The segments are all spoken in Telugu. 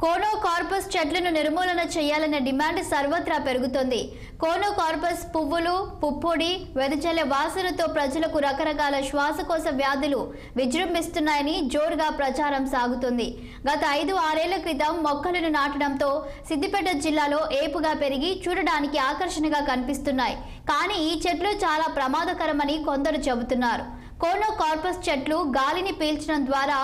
కోనోకార్పస్ చెట్లను నిర్మూలన చేయాలనే డిమాండ్ సర్వత్రా పెరుగుతోంది. కోనోకార్పస్ పువ్వులు, పుప్పొడి, వెదజల్లే వాసనతో ప్రజలకు రకరకాల శ్వాసకోశ వ్యాధులు విజృంభిస్తున్నాయని జోరుగా ప్రచారం సాగుతుంది. గత 5-6 ఏళ్ల క్రితం మొక్కలను నాటడంతో సిద్దిపేట జిల్లాలో ఏపుగా పెరిగి చూడడానికి ఆకర్షణగా కనిపిస్తున్నాయి. కానీ ఈ చెట్లు చాలా ప్రమాదకరమని కొందరు చెబుతున్నారు. కోనోకార్పస్ చెట్లు గాలిని పీల్చడం ద్వారా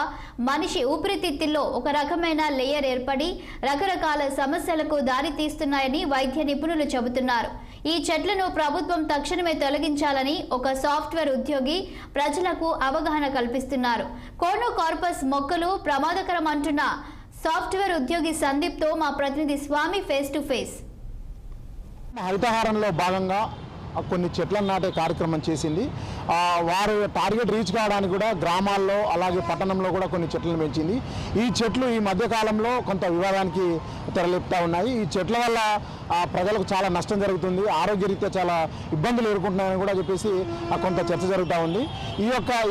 మనిషి ఊపిరితిత్తుల్లో ఒక రకమైన లేయర్ ఏర్పడి రకరకాల సమస్యలకు దారితీస్తున్నాయని వైద్య నిపుణులు చెబుతున్నారు. ఈ చెట్లను ప్రభుత్వం తక్షణమే తొలగించాలని ఒక సాఫ్ట్వేర్ ఉద్యోగి ప్రజలకు అవగాహన కల్పిస్తున్నారు. కోనోకార్పస్ మొక్కలు ప్రమాదకరం అంటున్న సాఫ్ట్వేర్ ఉద్యోగి సందీప్తో మా ప్రతినిధి స్వామి ఫేస్ టు ఫేస్. హరితహారంలో భాగంగా కొన్ని చెట్లను నాటే కార్యక్రమం చేసింది. వారు టార్గెట్ రీచ్ కావడానికి కూడా గ్రామాల్లో అలాగే పట్టణంలో కూడా కొన్ని చెట్లను పెంచింది. ఈ చెట్లు ఈ మధ్యకాలంలో కొంత వివాదానికి తెరలేపుతా ఉన్నాయి. ఈ చెట్ల వల్ల ప్రజలకు చాలా నష్టం జరుగుతుంది, ఆరోగ్యరీత్యా చాలా ఇబ్బందులు ఎదుర్కొంటున్నాయని కూడా చెప్పేసి కొంత చర్చ జరుగుతూ ఉంది.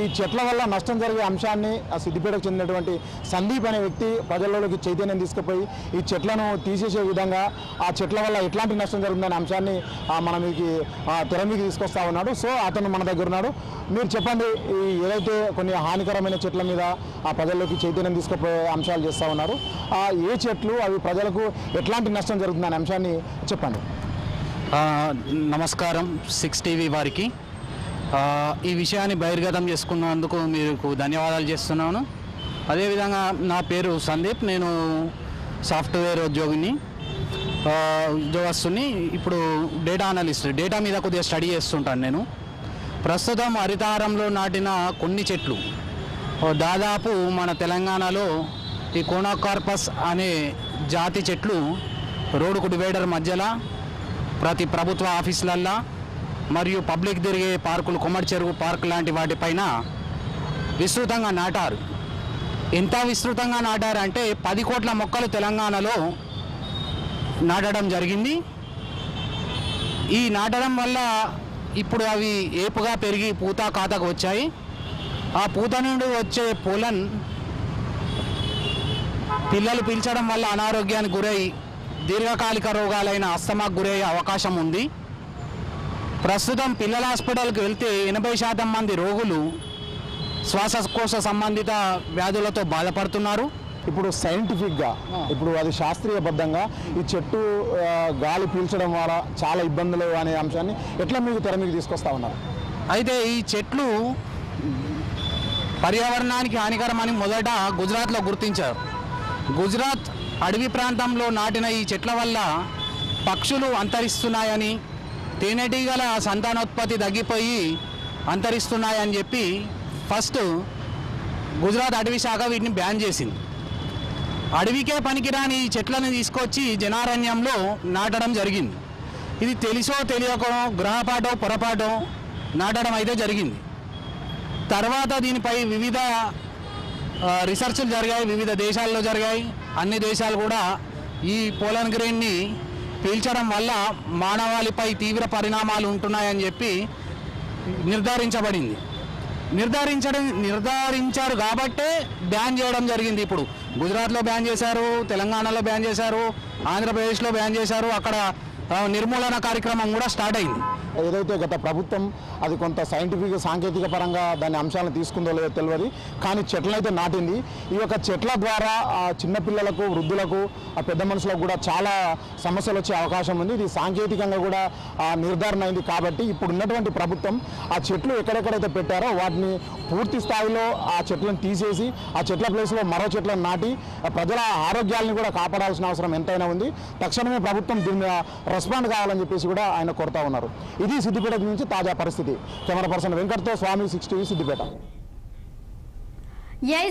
ఈ చెట్ల వల్ల నష్టం జరిగే అంశాన్ని సిద్దిపేటకు చెందినటువంటి సందీప్ అనే వ్యక్తి ప్రజల్లోకి చైతన్యం తీసుకుపోయి ఈ చెట్లను తీసేసే విధంగా ఆ చెట్ల వల్ల ఎట్లాంటి నష్టం జరుగుతుందనే అంశాన్ని మనం తెర మీకు తీసుకొస్తా ఉన్నాడు. సో అతను మన దగ్గర ఉన్నాడు. మీరు చెప్పండి, ఏదైతే కొన్ని హానికరమైన చెట్ల మీద ఆ ప్రజల్లోకి చైతన్యం తీసుకుపోయే అంశాలు చేస్తూ ఉన్నారు, ఏ చెట్లు అవి ప్రజలకు ఎట్లాంటి నష్టం జరుగుతుందనే అంశాన్ని చెప్పండి. నమస్కారం 6 టీవీ వారికి. ఈ విషయాన్ని బహిర్గతం చేసుకున్నందుకు మీకు ధన్యవాదాలు చేస్తున్నాను. అదేవిధంగా నా పేరు సందీప్, నేను సాఫ్ట్వేర్ ఉద్యోగస్తుని. ఇప్పుడు డేటా అనలిస్ట్, డేటా మీద కొద్దిగా స్టడీ చేస్తుంటాను నేను. ప్రస్తుతం హరితహారంలో నాటిన కొన్ని చెట్లు దాదాపు మన తెలంగాణలో ఈ కోనోకార్పస్ అనే జాతి చెట్లు రోడ్డుకు డివైడర్ మధ్యలో, ప్రతి ప్రభుత్వ ఆఫీసులల్లో మరియు పబ్లిక్ తిరిగే పార్కులు, కొమ్మడి చెరువు పార్క్ లాంటి వాటిపైన విస్తృతంగా నాటారు. ఎంత విస్తృతంగా నాటారంటే 10 కోట్ల మొక్కలు తెలంగాణలో నాటడం జరిగింది. ఈ నాటడం వల్ల ఇప్పుడు అవి ఏపుగా పెరిగి పూత ఖాతాకు వచ్చాయి. ఆ పూత నుండి వచ్చే పోలన్ పిల్లలు పీల్చడం వల్ల అనారోగ్యానికి గురై దీర్ఘకాలిక రోగాలైన అస్తమాకు గురయ్యే అవకాశం ఉంది. ప్రస్తుతం పిల్లల హాస్పిటల్కి వెళ్తే 80% మంది రోగులు శ్వాసకోశ సంబంధిత వ్యాధులతో బాధపడుతున్నారు. ఇప్పుడు సైంటిఫిక్గా, ఇప్పుడు అది శాస్త్రీయబద్ధంగా ఈ చెట్టు గాలి పీల్చడం వల్ల చాలా ఇబ్బందులు అనే అంశాన్ని ఎట్లా మీకు తెర మీకు తీసుకొస్తా ఉన్నారు? అయితే ఈ చెట్లు పర్యావరణానికి హానికరమని మొదట గుజరాత్లో గుర్తించారు. గుజరాత్ అడవి ప్రాంతంలో నాటిన ఈ చెట్ల వల్ల పక్షులు అంతరిస్తున్నాయని, తేనెటీగల సంతానోత్పత్తి తగ్గిపోయి అంతరిస్తున్నాయని చెప్పి ఫస్ట్ గుజరాత్ అటవీ శాఖ వీటిని బ్యాన్ చేసింది. అడవికే పనికిరాని ఈ చెట్లను తీసుకొచ్చి జనారణ్యంలో నాటడం జరిగింది. ఇది తెలిసో తెలియకో, గ్రహపాటో పొరపాటో నాటడం అయితే జరిగింది. తర్వాత దీనిపై వివిధ రీసెర్చ్లు జరిగాయి, వివిధ దేశాల్లో జరిగాయి. అన్ని దేశాలు కూడా ఈ పోలన్ గ్రెయిన్ని పీల్చడం వల్ల మానవాళిపై తీవ్ర పరిణామాలు ఉంటున్నాయని చెప్పి నిర్ధారించబడింది. నిర్ధారించారు కాబట్టే బ్యాన్ చేయడం జరిగింది. ఇప్పుడు గుజరాత్లో బ్యాన్ చేశారు, తెలంగాణలో బ్యాన్ చేశారు, ఆంధ్రప్రదేశ్లో బ్యాన్ చేశారు. అక్కడ నిర్మూలన కార్యక్రమం కూడా స్టార్ట్ అయింది. ఏదైతే గత ప్రభుత్వం అది కొంత సైంటిఫిక్ సాంకేతిక పరంగా దాని అంశాలను తీసుకుందో లేదో తెలియదు, కానీ చెట్లను అయితే నాటింది. ఈ యొక్క చెట్ల ద్వారా చిన్నపిల్లలకు, వృద్ధులకు, పెద్ద మనుషులకు కూడా చాలా సమస్యలు వచ్చే అవకాశం ఉంది. ఇది సాంకేతికంగా కూడా నిర్ధారణ అయింది. కాబట్టి ఇప్పుడు ఉన్నటువంటి ప్రభుత్వం ఆ చెట్లు ఎక్కడెక్కడైతే పెట్టారో వాటిని పూర్తి స్థాయిలో ఆ చెట్లను తీసేసి ఆ చెట్ల ప్లేస్లో మరో చెట్లను నాటి ప్రజల ఆరోగ్యాలను కూడా కాపాడాల్సిన అవసరం ఎంతైనా ఉంది. తక్షణమే ప్రభుత్వం దీని మీద రెస్పాండ్ కావాలని చెప్పేసి కూడా ఆయన కోరుతా ఉన్నారు. ఇది సిద్దిపేట నుంచి తాజా పరిస్థితి. కెమెరా పర్సన్ వెంకట్తో స్వామి 6 టీవీ సిద్దిపేట.